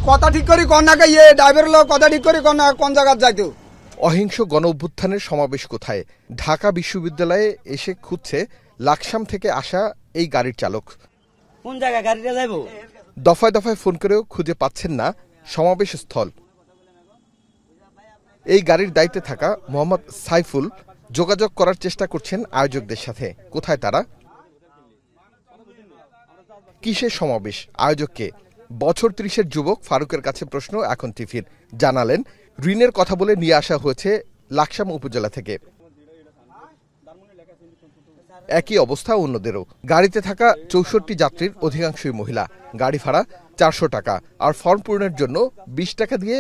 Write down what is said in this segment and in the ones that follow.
কথা ঠিক করি কোন না ড্রাইভার লোক কথা ঠিক করি কোন জায়গা যাইতো। অহিংস গণ অভ্যুত্থানের সমাবেশ কোথায়? ঢাকা বিশ্ববিদ্যালয়ে এসে খুঁজছে লাকসাম থেকে আসা এই গাড়ির চালক। কোন জায়গায় গাড়িটা যাইবো? দফায় দফায় ফোন করেও খুঁজে পাচ্ছেন না সমাবেশ স্থল। এই গাড়ির দায়িত্বে থাকা মোহাম্মদ সাইফুল যোগাযোগ করার চেষ্টা করছেন আয়োজকদের সাথে। কোথায় তারা? কিসের সমাবেশ? আয়োজককে? বছর ৩০-এর যুবক ফারুকের কাছে প্রশ্ন এখন টিভির। জানালেন, ঋণের কথা বলে নিয়ে আসা হয়েছে লাকসাম উপজেলা থেকে। একই অবস্থা অন্যদেরও। গাড়িতে থাকা ৬৪ যাত্রীর অধিকাংশই মহিলা। গাড়ি ভাড়া ৪০০ টাকা, আর ফর্ম পূরণের জন্য ২০ টাকা দিয়ে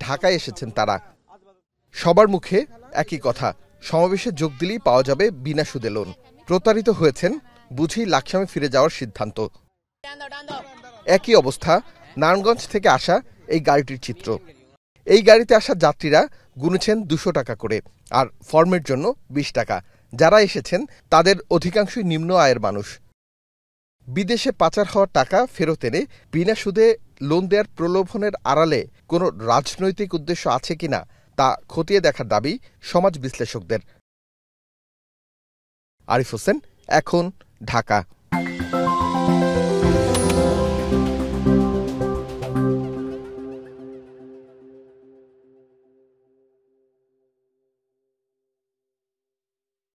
ঢাকায় এসেছেন তারা। সবার মুখে একই কথা, সমাবেশে যোগ দিলেই পাওয়া যাবে বিনা সুদে লোন। প্রতারিত হয়েছেন বুঝেই লাকসামে ফিরে যাওয়ার সিদ্ধান্ত। একই অবস্থা নারায়ণগঞ্জ থেকে আসা এই গাড়িটির চিত্র। এই গাড়িতে আসা যাত্রীরা গুনেছেন ২০০ টাকা করে, আর ফর্মের জন্য ২০ টাকা। যারা এসেছেন তাদের অধিকাংশই নিম্ন আয়ের মানুষ। বিদেশে পাচার হওয়া টাকা ফেরত এনে বিনা সুদে লোন দেওয়ার প্রলোভনের আড়ালে কোনো রাজনৈতিক উদ্দেশ্য আছে কিনা তা খতিয়ে দেখার দাবি সমাজ বিশ্লেষকদের। আরিফ হোসেন, এখন, ঢাকা।